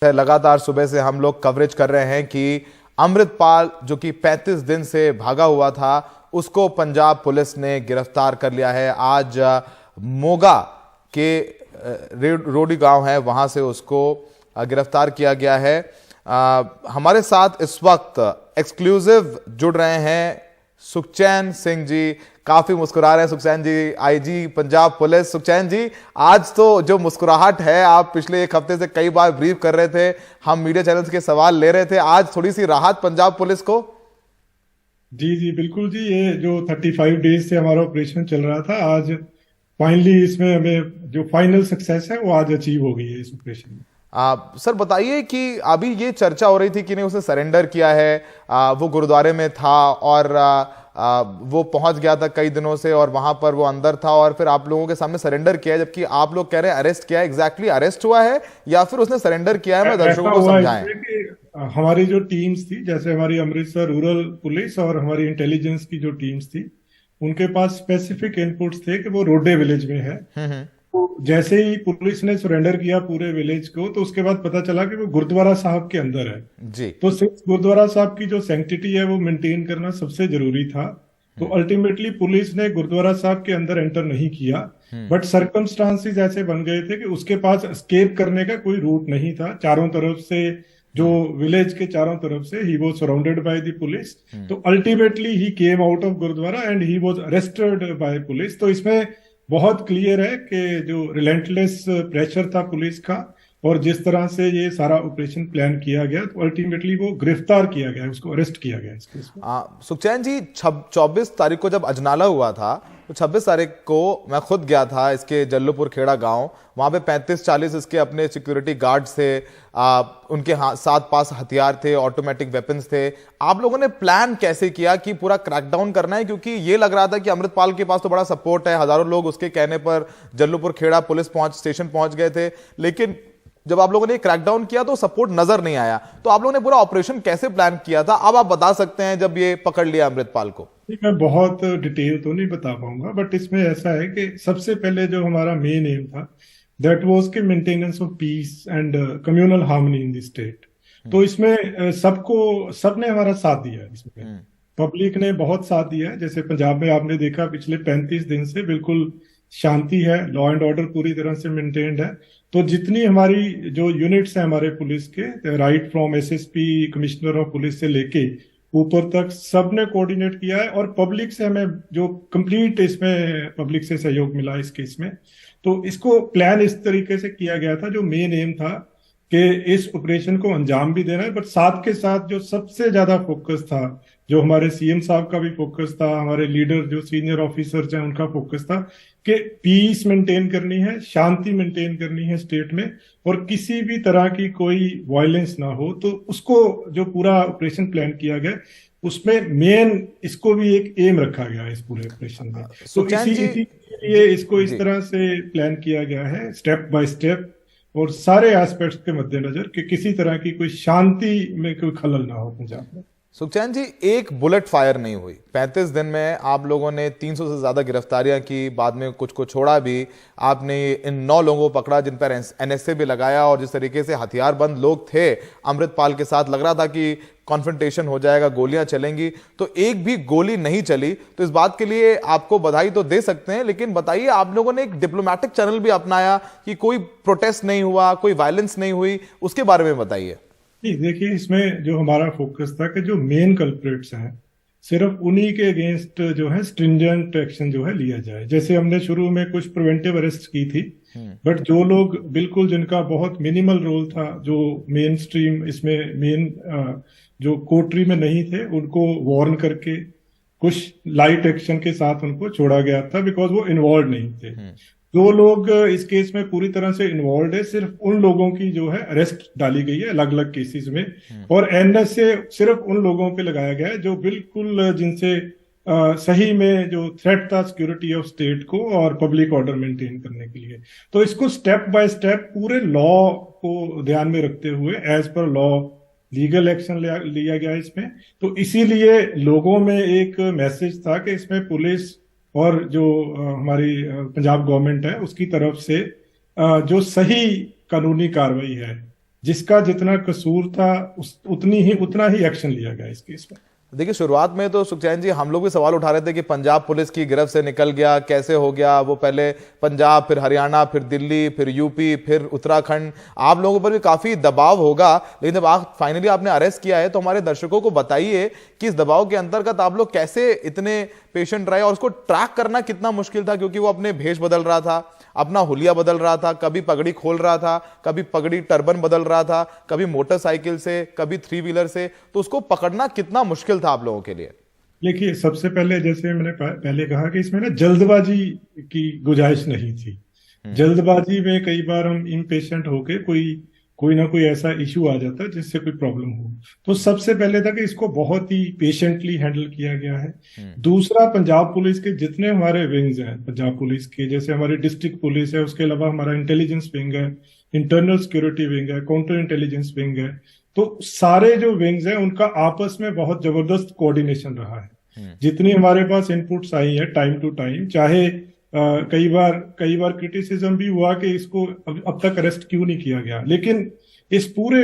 लगातार सुबह से हम लोग कवरेज कर रहे हैं कि अमृतपाल जो कि 35 दिन से भागा हुआ था उसको पंजाब पुलिस ने गिरफ्तार कर लिया है। आज मोगा के रोडी गांव है वहां से उसको गिरफ्तार किया गया है। हमारे साथ इस वक्त एक्सक्लूसिव जुड़ रहे हैं सुखचैन सिंह जी। काफी मुस्कुरा रहे हैं सुखचैन जी, आईजी पंजाब पुलिस। सुखचैन जी, आज तो जो मुस्कुराहट है, आप पिछले एक हफ्ते से कई बार ब्रीफ कर रहे थे, हम मीडिया चैनल्स के सवाल ले रहे थे, आज थोड़ी सी राहत पंजाब पुलिस को? जी जी बिल्कुल जी। ये जो 35 डेज से हमारा ऑपरेशन चल रहा था, आज फाइनली इसमें हमें जो फाइनल सक्सेस है वो आज अचीव हो गई है इस ऑपरेशन में। सर बताइए कि अभी ये चर्चा हो रही थी कि नहीं उसने सरेंडर किया है, वो गुरुद्वारे में था और वो पहुंच गया था कई दिनों से और वहां पर वो अंदर था और फिर आप लोगों के सामने सरेंडर किया है, जबकि आप लोग कह रहे हैं अरेस्ट किया है। एग्जैक्टली अरेस्ट हुआ है या फिर उसने सरेंडर किया है? मैं ऐसा दर्शकों को हुआ समझाएं। इसमें कि हमारी जो टीम्स थी, जैसे हमारी अमृतसर रूरल पुलिस और हमारी इंटेलिजेंस की जो टीम्स थी, उनके पास स्पेसिफिक इनपुट्स थे कि वो रोडे विलेज में है। हम्म। तो जैसे ही पुलिस ने सरेंडर किया पूरे विलेज को, तो उसके बाद पता चला कि वो गुरुद्वारा साहब के अंदर है। जी। तो सिर्फ गुरुद्वारा साहब की जो सैंक्टिटी है वो मेंटेन करना सबसे जरूरी था। तो अल्टीमेटली पुलिस ने गुरुद्वारा साहब के अंदर एंटर नहीं किया, बट सर्कमस्टांसिस ऐसे बन गए थे कि उसके पास एस्केप करने का कोई रूट नहीं था। चारों तरफ से जो विलेज के चारों तरफ से he was surrounded by the police. तो ultimately he came out of gurdwara and he was arrested by police. तो इसमें बहुत क्लियर है कि जो रिलेंटलेस प्रेशर था पुलिस का और जिस तरह से ये सारा ऑपरेशन प्लान किया गया, तो अल्टीमेटली वो गिरफ्तार किया गया, उसको अरेस्ट किया गया इस केस में। सुखचैन जी, 24 तारीख को जब अजनाला हुआ था तो 26 तारीख को मैं खुद गया था इसके जल्लूपुर खेड़ा गांव। वहां पे 35-40 इसके अपने सिक्योरिटी गार्ड्स थे, उनके साथ पास हथियार थे, ऑटोमेटिक वेपन्स थे। आप लोगों ने प्लान कैसे किया कि पूरा क्रैकडाउन करना है? क्योंकि ये लग रहा था कि अमृतपाल के पास तो बड़ा सपोर्ट है, हजारों लोग उसके कहने पर जल्लूपुर खेड़ा पुलिस स्टेशन पहुंच गए थे, लेकिन जब आप लोगों ने क्रैकडाउन किया तो सपोर्ट नजर नहीं आया। तो आप लोगों ने पूरा ऑपरेशन कैसे प्लान किया था? अब आप बता सकते हैं जब ये पकड़ लिया अमृतपाल को। मैं बहुत डिटेल तो नहीं बता पाऊंगा, बट इसमें ऐसा है कि सबसे पहले जो हमारा मेन एम था, दैट वाज के maintenance of peace and communal harmony in the state. तो इसमें सबने हमारा साथ दिया है। इसमें पब्लिक ने बहुत साथ दिया है। जैसे पंजाब में आपने देखा पिछले 35 दिन से बिल्कुल शांति है, लॉ एंड ऑर्डर पूरी तरह से मेंटेन्ड है। तो जितनी हमारी जो यूनिट्स हैं हमारे पुलिस के, right from SSP, commissioner of police से लेके ऊपर तक, सबने कोऑर्डिनेट किया है और पब्लिक से हमें जो कंप्लीट इसमें पब्लिक से सहयोग मिला इस केस में। तो इसको प्लान इस तरीके से किया गया था, जो मेन एम था कि इस ऑपरेशन को अंजाम भी देना है, बट साथ के साथ जो सबसे ज्यादा फोकस था, जो हमारे सीएम साहब का भी फोकस था, हमारे लीडर जो सीनियर ऑफिसर्स हैं उनका फोकस था कि पीस मेंटेन करनी है, शांति मेंटेन करनी है स्टेट में, और किसी भी तरह की कोई वायलेंस ना हो। तो उसको जो पूरा ऑपरेशन प्लान किया गया, उसमें मेन इसको भी एक एम रखा गया है इस पूरे ऑपरेशन में। तो इसी के लिए इसको इस तरह से प्लान किया गया है, स्टेप बाय स्टेप, और सारे एस्पेक्ट्स के मद्देनजर कि किसी तरह की कोई शांति में कोई खलल ना हो पंजाब में। सुखचैन जी, एक बुलेट फायर नहीं हुई 35 दिन में। आप लोगों ने 300 से ज्यादा गिरफ्तारियां की, बाद में कुछ को छोड़ा भी। आपने इन 9 लोगों को पकड़ा जिन पर एनएसए भी लगाया, और जिस तरीके से हथियारबंद लोग थे अमृतपाल के साथ, लग रहा था कि कॉन्फ्रंटेशन हो जाएगा, गोलियां चलेंगी, तो एक भी गोली नहीं चली। तो इस बात के लिए आपको बधाई तो दे सकते हैं, लेकिन बताइए, आप लोगों ने एक डिप्लोमेटिक चैनल भी अपनाया कि कोई प्रोटेस्ट नहीं हुआ, कोई वायलेंस नहीं हुई, उसके बारे में बताइए। नहीं, देखिए, इसमें जो हमारा फोकस था कि जो मेन कल्प्रिट्स हैं, सिर्फ उन्हीं के अगेंस्ट जो है स्ट्रिंजेंट एक्शन जो है लिया जाए। जैसे हमने शुरू में कुछ प्रिवेंटिव अरेस्ट की थी, बट जो लोग बिल्कुल जिनका बहुत मिनिमल रोल था, जो मेन स्ट्रीम इसमें मेन जो कोर्टरी में नहीं थे, उनको वार्न करके कुछ लाइट एक्शन के साथ उनको छोड़ा गया था, बिकॉज वो इन्वॉल्व नहीं थे। जो लोग इस केस में पूरी तरह से इन्वॉल्व है, सिर्फ उन लोगों की जो है अरेस्ट डाली गई है अलग अलग केसेस में, और एनएसए सिर्फ उन लोगों पे लगाया गया है जो बिल्कुल जिनसे सही में जो थ्रेट था सिक्योरिटी ऑफ स्टेट को और पब्लिक ऑर्डर मेंटेन करने के लिए। तो इसको स्टेप बाय स्टेप पूरे लॉ को ध्यान में रखते हुए as per law legal action लिया गया इसमें। तो इसीलिए लोगों में एक मैसेज था कि इसमें पुलिस और जो हमारी पंजाब गवर्नमेंट है उसकी तरफ से जो सही कानूनी कार्रवाई है जिसका जितना कसूर था उतना ही एक्शन लिया गया इस केस में। देखिए, शुरुआत में तो सुखचैन जी हम लोग भी सवाल उठा रहे थे कि पंजाब पुलिस की गिरफ्त से निकल गया, कैसे हो गया। वो पहले पंजाब, फिर हरियाणा, फिर दिल्ली, फिर यूपी, फिर उत्तराखंड, आप लोगों पर भी काफी दबाव होगा। लेकिन जब आप फाइनली आपने अरेस्ट किया है तो हमारे दर्शकों को बताइए कि इस दबाव के अंतर्गत आप लोग कैसे इतने पेशेंट रहे और उसको ट्रैक करना कितना मुश्किल था, क्योंकि वो अपने भेष बदल रहा था, अपना हुलिया बदल रहा था, कभी पगड़ी खोल रहा था, कभी पगड़ी टर्बन बदल रहा था, कभी मोटरसाइकिल से, कभी थ्री व्हीलर से। तो उसको पकड़ना कितना मुश्किल था आप लोगों के लिए? देखिए, सबसे पहले जैसे मैंने पहले कहा कि इसमें ना जल्दबाजी की गुंजाइश नहीं थी। जल्दबाजी में कई बार हम इम्पेशेंट होके कोई कोई ना कोई ऐसा इशू आ जाता है जिससे कोई प्रॉब्लम हो। तो सबसे पहले था कि इसको बहुत ही पेशेंटली हैंडल किया गया है। दूसरा, पंजाब पुलिस के जितने हमारे विंग्स हैं पंजाब पुलिस के, जैसे हमारी डिस्ट्रिक्ट पुलिस है, उसके अलावा हमारा इंटेलिजेंस विंग है, इंटरनल सिक्योरिटी विंग है, काउंटर इंटेलिजेंस विंग है, तो सारे जो विंग्स हैं उनका आपस में बहुत जबरदस्त कोऑर्डिनेशन रहा है। जितनी हमारे पास इनपुट्स आई है टाइम टू टाइम, चाहे कई बार क्रिटिसिज्म भी हुआ कि इसको अब तक अरेस्ट क्यों नहीं किया गया, लेकिन इस पूरे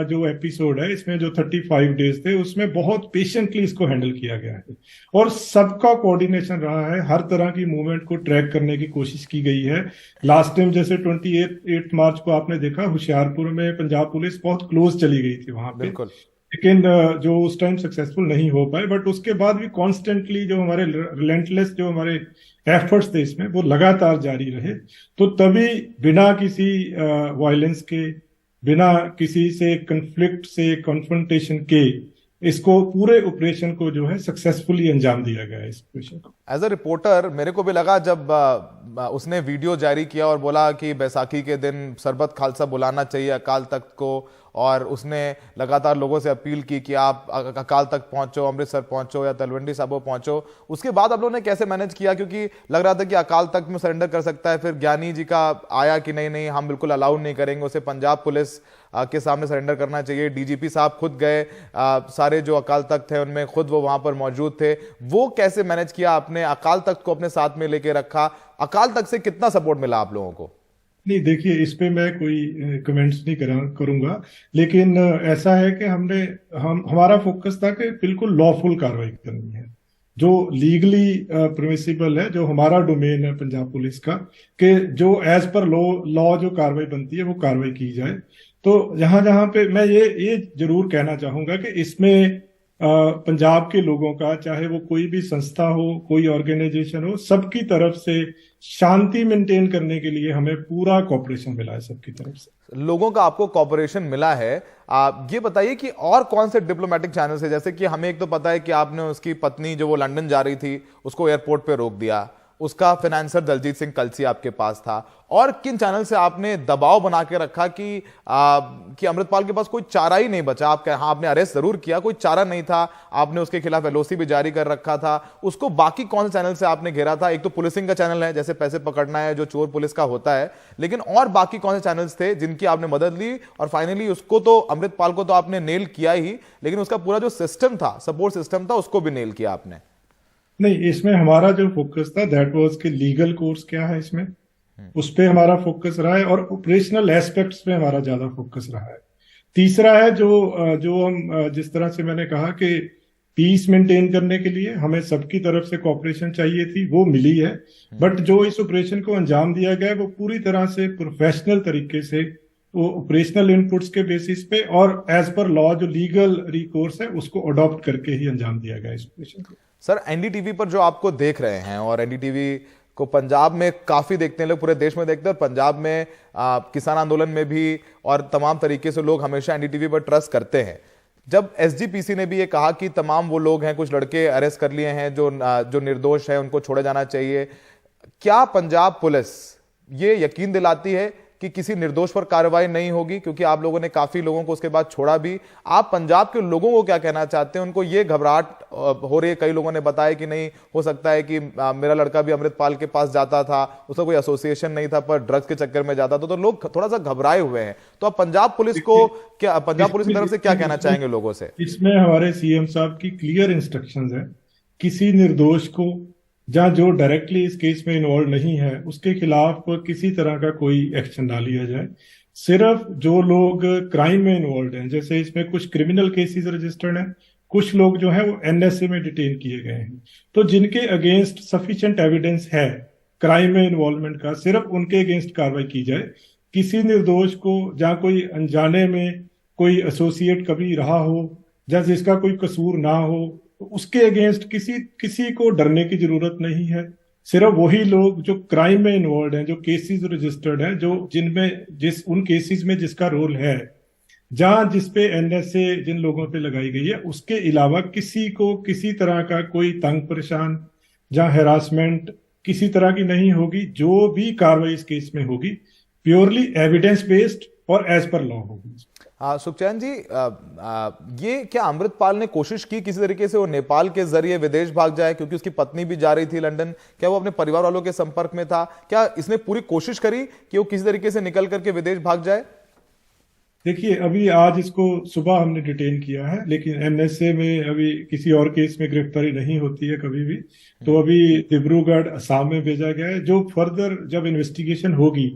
जो एपिसोड है इसमें जो 35 डेज थे उसमें बहुत पेशेंटली इसको हैंडल किया गया है और सबका कोऑर्डिनेशन रहा है। हर तरह की मूवमेंट को ट्रैक करने की कोशिश की गई है। लास्ट टाइम जैसे 28 मार्च को आपने देखा, होशियारपुर में पंजाब पुलिस बहुत क्लोज चली गई थी वहां पे, लेकिन जो उस टाइम सक्सेसफुल नहीं हो पाए। बट उसके बाद भी कॉन्स्टेंटली जो हमारे रिलेंटलेस जो हमारे एफर्ट्स थे इसमें वो लगातार जारी रहे। तो तभी बिना किसी वायलेंस के, बिना किसी से कंफ्लिक्ट से, कॉन्फ्रंटेशन के, इसको पूरे ऑपरेशन को जो है सक्सेसफुली अंजाम दिया गया है इस ऑपरेशन को। एज अ रिपोर्टर मेरे को भी लगा जब उसने वीडियो जारी किया और बोला कि बैसाखी के दिन सरबत खालसा बुलाना चाहिए अकाल तख्त को, और उसने लगातार लोगों से अपील की कि आप अकाल तख्त पहुंचो, अमृतसर पहुंचो या तलवंडी साबो पहुंचो। उसके बाद आप लोगों ने कैसे मैनेज किया, क्योंकि लग रहा था कि अकाल तख्त में सरेंडर कर सकता है, फिर ज्ञानी जी का आया कि नहीं नहीं हम बिल्कुल अलाउ नहीं करेंगे, उसे पंजाब पुलिस के सामने सरेंडर करना चाहिए। डीजीपी साहब खुद गए, सारे जो अकाल तख्त है उनमें खुद वो वहां पर मौजूद थे। वो कैसे मैनेज किया आपने, अकाल तख्त को अपने साथ में लेके रखा, अकाल तख्त से कितना सपोर्ट मिला आप लोगों को? नहीं, देखिए, इस पे मैं कोई कमेंट्स नहीं करूंगा, लेकिन ऐसा है कि हमारा फोकस था कि बिल्कुल लॉफुल कार्रवाई करनी है, जो लीगली परमिसिबल है, जो हमारा डोमेन है पंजाब पुलिस का, कि जो एज पर लॉ जो कार्रवाई बनती है वो कार्रवाई की जाए। तो जहां जहां पे मैं ये जरूर कहना चाहूंगा कि इसमें पंजाब के लोगों का, चाहे वो कोई भी संस्था हो, कोई ऑर्गेनाइजेशन हो, सबकी तरफ से शांति मेंटेन करने के लिए हमें पूरा कॉपरेशन मिला है सबकी तरफ से। लोगों का आपको कॉपरेशन मिला है। आप ये बताइए कि और कौन से डिप्लोमेटिक चैनल से, जैसे कि हमें एक तो पता है कि आपने उसकी पत्नी जो वो लंदन जा रही थी उसको एयरपोर्ट पे रोक दिया, उसका फाइनेंसर दलजीत सिंह कलसी आपके पास था, और किन चैनल से आपने दबाव बना के रखा कि अमृतपाल के पास कोई चारा ही नहीं बचा? आप हाँ, आपने अरेस्ट जरूर किया, कोई चारा नहीं था, आपने उसके खिलाफ एलओसी भी जारी कर रखा था, उसको बाकी कौन से चैनल से आपने घेरा था? एक तो पुलिसिंग का चैनल है, जैसे पैसे पकड़ना है जो चोर पुलिस का होता है, लेकिन और बाकी कौन से चैनल्स थे जिनकी आपने मदद ली और फाइनली उसको तो, अमृतपाल को तो आपने नेल किया ही, लेकिन उसका पूरा जो सिस्टम था, सपोर्ट सिस्टम था, उसको भी नेल किया आपने? नहीं, इसमें हमारा जो फोकस था दैट वाज कि लीगल कोर्स क्या है इसमें, उस पे हमारा फोकस रहा है, और ऑपरेशनल एस्पेक्ट्स पे हमारा ज्यादा फोकस रहा है। तीसरा है जो हम जिस तरह से मैंने कहा कि पीस मेंटेन करने के लिए हमें सबकी तरफ से कोऑपरेशन चाहिए थी, वो मिली है। बट जो इस ऑपरेशन को अंजाम दिया गया है वो पूरी तरह से प्रोफेशनल तरीके से, वो ऑपरेशनल इनपुट्स के बेसिस पे और एज पर लॉ जो लीगल रिकोर्स है उसको अडॉप्ट करके ही अंजाम दिया गया इस ऑपरेशन को। सर, एनडीटीवी पर जो आपको देख रहे हैं, और एनडीटीवी को पंजाब में काफी देखते हैं लोग, पूरे देश में देखते हैं, और पंजाब में किसान आंदोलन में भी और तमाम तरीके से लोग हमेशा एनडीटीवी पर ट्रस्ट करते हैं। जब एसजीपीसी ने भी ये कहा कि तमाम वो लोग हैं, कुछ लड़के अरेस्ट कर लिए हैं जो निर्दोष है, उनको छोड़ा जाना चाहिए, क्या पंजाब पुलिस ये यकीन दिलाती है कि किसी निर्दोष पर कार्रवाई नहीं होगी? क्योंकि आप लोगों ने काफी लोगों को उसके बाद छोड़ा भी। आप पंजाब के लोगों को क्या कहना चाहते हैं? उनको ये घबराहट हो रही है, कई लोगों ने बताया कि नहीं हो सकता है कि मेरा लड़का भी अमृतपाल के पास जाता था, उसका कोई एसोसिएशन नहीं था पर ड्रग्स के चक्कर में जाता था, तो लोग थोड़ा सा घबराए हुए हैं। तो आप पंजाब पुलिस को क्या, पंजाब पुलिस की तरफ से क्या कहना चाहेंगे लोगों से? इसमें हमारे सीएम साहब की क्लियर इंस्ट्रक्शंस है, किसी निर्दोष को, जहां जो डायरेक्टली इस केस में इन्वॉल्व नहीं है, उसके खिलाफ किसी तरह का कोई एक्शन ना लिया जाए। सिर्फ जो लोग क्राइम में इन्वॉल्व हैं, जैसे इसमें कुछ क्रिमिनल केसेस रजिस्टर्ड हैं, कुछ लोग जो है वो एनएसए में डिटेन किए गए हैं, तो जिनके अगेंस्ट सफिशिएंट एविडेंस है क्राइम में इन्वॉल्वमेंट का, सिर्फ उनके अगेंस्ट कार्रवाई की जाए। किसी निर्दोष को, जहाँ कोई अनजाने में कोई एसोसिएट कभी रहा हो या जिसका कोई कसूर ना हो, तो उसके अगेंस्ट किसी किसी को डरने की जरूरत नहीं है। सिर्फ वही लोग जो क्राइम में इन्वॉल्व हैं, जो केसेस रजिस्टर्ड हैं, जो जिनमें उन केसेस में जिसका रोल है, जहां जिसपे एनएसए जिन लोगों पे लगाई गई है, उसके अलावा किसी को किसी तरह का कोई तंग परेशान या हैरासमेंट किसी तरह की नहीं होगी। जो भी कार्रवाई इस केस में होगी प्योरली एविडेंस बेस्ड और एज पर लॉ होगी। सुखचैन जी, ये क्या अमृतपाल ने कोशिश की किसी तरीके से वो नेपाल के जरिए विदेश भाग जाए, क्योंकि उसकी पत्नी भी जा रही थी लंदन? क्या वो अपने परिवार वालों के संपर्क में था? क्या इसने पूरी कोशिश करी कि वो किसी तरीके से निकल करके विदेश भाग जाए? देखिए, अभी आज इसको सुबह हमने डिटेन किया है, लेकिन एनएसए में अभी किसी और केस में गिरफ्तारी नहीं होती है कभी भी। तो अभी डिब्रूगढ़ असम में भेजा गया है। जो फर्दर जब इन्वेस्टिगेशन होगी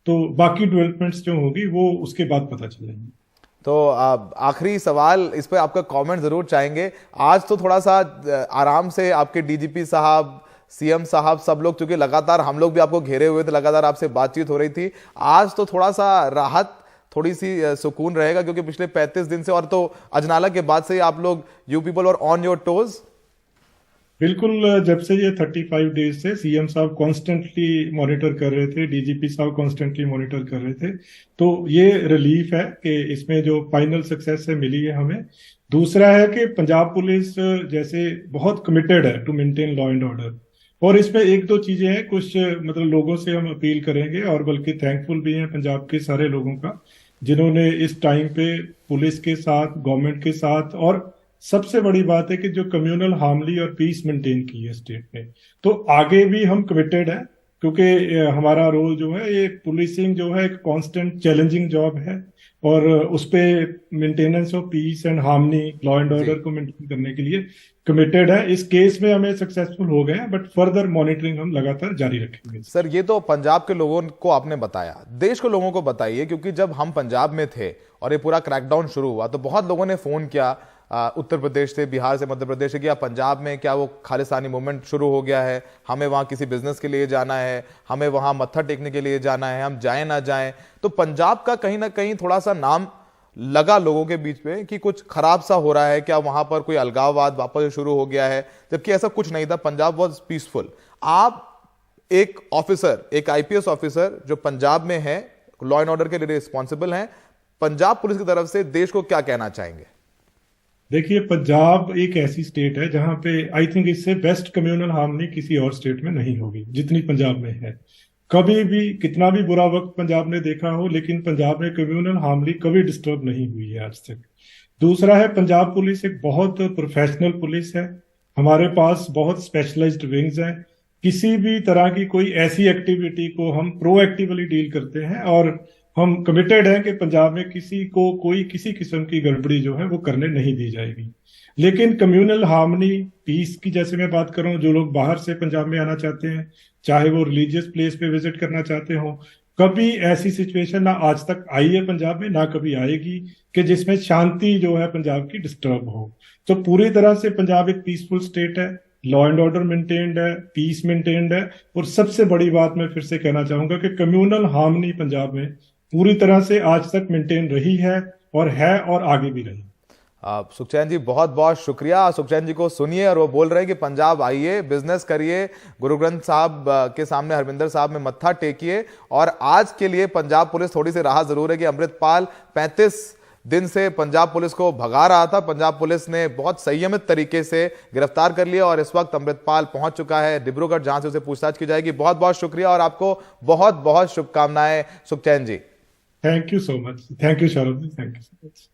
तो बाकी डेवलपमेंट्स जो होगी वो उसके बाद पता चलेंगी। तो आखिरी सवाल, इस पर आपका कमेंट जरूर चाहेंगे। आज तो थोड़ा सा आराम से आपके डीजीपी साहब, सीएम साहब, सब लोग, चूंकि लगातार हम लोग भी आपको घेरे हुए थे, लगातार आपसे बातचीत हो रही थी, आज तो थोड़ा सा राहत, थोड़ी सी सुकून रहेगा, क्योंकि पिछले 35 दिन से, और तो अजनाला के बाद से ही आप लोग, यू पीपल और ऑन योर टोज। बिल्कुल, जब से ये 35 डेज से सीएम साहब कॉन्स्टेंटली मॉनिटर कर रहे थे, डीजीपी साहब कॉन्स्टेंटली मॉनिटर कर रहे थे, तो ये रिलीफ है कि इसमें जो फाइनल सक्सेस है मिली है हमें। दूसरा है कि पंजाब पुलिस जैसे बहुत कमिटेड है to maintain law and order, और इसमें एक दो चीजें हैं, कुछ मतलब लोगों से हम अपील करेंगे, और बल्कि थैंकफुल भी हैं पंजाब के सारे लोगों का, जिन्होंने इस टाइम पे पुलिस के साथ, गवर्नमेंट के साथ, और सबसे बड़ी बात है कि जो कम्युनल हार्मनी और पीस मेंटेन की है स्टेट ने। तो आगे भी हम कमिटेड हैं, क्योंकि हमारा रोल जो है, ये पुलिसिंग जो है एक कांस्टेंट चैलेंजिंग जॉब है, और उस पे maintenance of peace and harmony, law and order को मेंटेन करने के लिए कमिटेड है। इस केस में हमें सक्सेसफुल हो गए, बट फर्दर मॉनिटरिंग हम लगातार जारी रखेंगे। सर, ये तो पंजाब के लोगों को आपने बताया, देश के लोगों को बताइए, क्योंकि जब हम पंजाब में थे और ये पूरा क्रैकडाउन शुरू हुआ तो बहुत लोगों ने फोन किया उत्तर प्रदेश से, बिहार से, मध्य प्रदेश से, कि पंजाब में क्या वो खालिस्तानी मूवमेंट शुरू हो गया है, हमें वहां किसी बिजनेस के लिए जाना है, हमें वहां मत्था टेकने के लिए जाना है, हम जाएं ना जाएं। तो पंजाब का कहीं ना कहीं थोड़ा सा नाम लगा लोगों के बीच में कि कुछ खराब सा हो रहा है, क्या वहां पर कोई अलगाववाद वापस शुरू हो गया है, जबकि ऐसा कुछ नहीं था। Punjab was peaceful. आप एक ऑफिसर, एक आईपीएस ऑफिसर जो पंजाब में है, लॉ एंड ऑर्डर के लिए रिस्पॉन्सिबल हैं, पंजाब पुलिस की तरफ से देश को क्या कहना चाहेंगे? देखिए, पंजाब एक ऐसी स्टेट है जहां पे आई थिंक इससे बेस्ट कम्युनल हार्मनी किसी और स्टेट में नहीं होगी जितनी पंजाब में है। कभी भी कितना भी बुरा वक्त पंजाब ने देखा हो, लेकिन पंजाब में कम्युनल हार्मनी कभी डिस्टर्ब नहीं हुई है आज तक। दूसरा है, पंजाब पुलिस एक बहुत प्रोफेशनल पुलिस है। हमारे पास बहुत स्पेशलाइज्ड विंग्स हैं। किसी भी तरह की कोई ऐसी एक्टिविटी को हम प्रोएक्टिवली डील करते हैं, और हम कमिटेड हैं कि पंजाब में किसी को कोई किसी किस्म की गड़बड़ी जो है वो करने नहीं दी जाएगी। लेकिन कम्युनल हार्मनी, पीस की जैसे मैं बात करूं, जो लोग बाहर से पंजाब में आना चाहते हैं, चाहे वो रिलीजियस प्लेस पे विजिट करना चाहते हो, कभी ऐसी सिचुएशन ना आज तक आई है पंजाब में, ना कभी आएगी कि जिसमें शांति जो है पंजाब की डिस्टर्ब हो। तो पूरी तरह से पंजाब एक पीसफुल स्टेट है, लॉ एंड ऑर्डर मेंटेन्ड है, पीस मेंटेन्ड है, और सबसे बड़ी बात मैं फिर से कहना चाहूंगा कि कम्युनल हार्मनी पंजाब में पूरी तरह से आज तक मेंटेन रही है, और आगे भी रही। सुखचैन जी, बहुत बहुत शुक्रिया। सुखचैन जी को सुनिए, और वो बोल रहे हैं कि पंजाब आइए, बिजनेस करिए, गुरु ग्रंथ साहब के सामने, हरमिंदर साहब में मत्था टेकिए। और आज के लिए पंजाब पुलिस थोड़ी सी राहत जरूर है कि अमृतपाल 35 दिन से पंजाब पुलिस को भगा रहा था, पंजाब पुलिस ने बहुत संयमित तरीके से गिरफ्तार कर लिया, और इस वक्त अमृतपाल पहुंच चुका है डिब्रूगढ़, जहां से उसे पूछताछ की जाएगी। बहुत बहुत शुक्रिया, और आपको बहुत बहुत शुभकामनाएं Sukhchain ji. Thank you so much. Thank you Sharad ji, thank you so much.